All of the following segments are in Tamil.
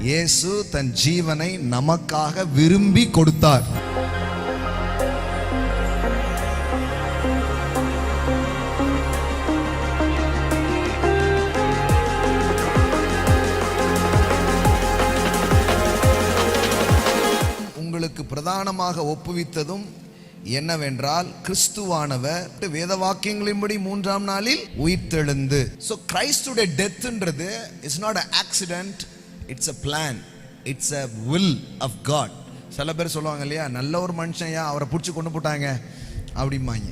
இயேசு தன் ஜீவனை நமக்காக விரும்பி கொடுத்தார். உங்களுக்கு பிரதானமாக ஒப்புவித்ததும் என்னவென்றால் கிறிஸ்துவானவர் வேத வாக்கியங்களின்படி 3ஆம் நாளில் உயிர்த்தெழுந்து. So கிறிஸ்துடைய டெத்ன்றது is not an accident, it's a plan, it's a will of God. சில பேர் சொல்லுவாங்க இல்லையா, நல்ல ஒரு மனுஷன் அவரை பிடிச்சி கொண்டு போட்டாங்க அப்படிம்பாங்க.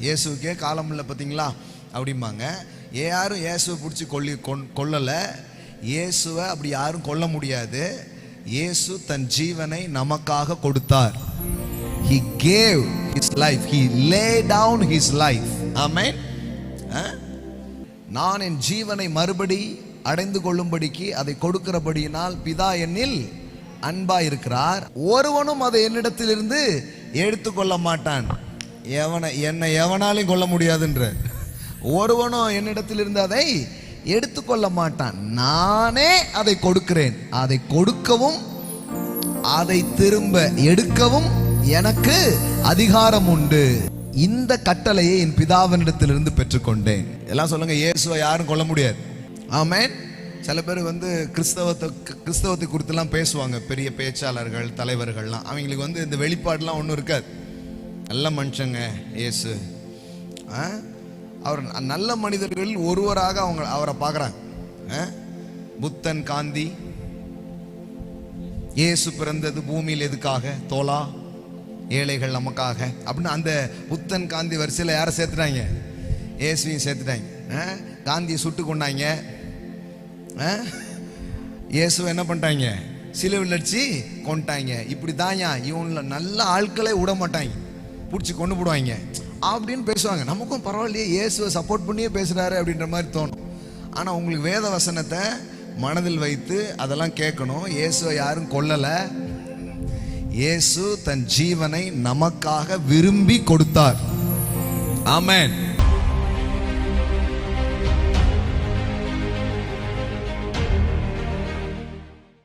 இயேசுக்கே காலம் இல்லை பார்த்தீங்களா அப்படிம்பாங்க. யாரும் இயேசுவை பிடிச்சி கொல்லலை. இயேசுவை அப்படி யாரும் கொல்ல முடியாது. இயேசு தன் ஜீவனை நமக்காக கொடுத்தார். He gave his life. He laid down his life. Amen. நான் என் ஜீவனை மறுபடி அடைந்து கொள்ளும்படிக்கு அதை கொடுக்கிறபடியினால் பிதா என்னில் அன்பா இருக்கிறார். ஒருவனும் அதை என்னிடத்திலிருந்து எடுத்துக்கொள்ள மாட்டான். என்னை எவனாலையும் கொள்ள முடியாதுன்ற ஒருவனும் என்னிடத்திலிருந்து அதை எடுத்துக்கொள்ள மாட்டான். நானே அதை கொடுக்கிறேன். அதை கொடுக்கவும் அதை திரும்ப எடுக்கவும் எனக்கு அதிகாரம் உண்டு. இந்த கட்டளையை என் பிதாவினிடத்திலிருந்து பெற்றுக்கொண்டேன். எல்லாம் சொல்லுங்க, இயேசுவை யாரும் கொல்ல முடியாது. ஆமென். சில பேர் கிறிஸ்தவத்தை குறித்துலாம் பேசுவாங்க, பெரிய பேச்சாளர்கள் தலைவர்கள்லாம். அவங்களுக்கு இந்த வெளிப்பாடுலாம் ஒன்றும் இருக்காது. நல்ல மனுஷங்க இயேசு. அவர் நல்ல மனிதர்கள் ஒருவராக அவரை பார்க்குறாங்க. புத்தன், காந்தி. இயேசு பிறந்தது பூமியில் எதுக்காக? தோலா ஏழைகள் நமக்காக அப்படின்னு அந்த புத்தன் காந்தி வரிசையில் யாரை சேர்த்துட்டாங்க? இயேசுவையும் சேர்த்துட்டாங்க. காந்தியை சுட்டு கொண்டாங்க. இயேசுவை என்ன பண்ணிட்டாங்க? சிலுவையில் அடிச்சு கொண்டாங்க. இப்படி தாங்க இவங்கள நல்ல ஆட்களை விட மாட்டாங்க, பிடிச்சி கொண்டு போடுவாங்க அப்படின்னு பேசுவாங்க. நமக்கும் பரவாயில்லையே, இயேசுவை சப்போர்ட் பண்ணியே பேசுகிறாரு அப்படின்ற மாதிரி தோணும். ஆனால் உங்களுக்கு வேத வசனத்தை மனதில் வைத்து அதெல்லாம் கேட்கணும். இயேசுவை யாரும் கொல்லலை. இயேசு தன் ஜீவனை நமக்காக விரும்பி கொடுத்தார். ஆமென்.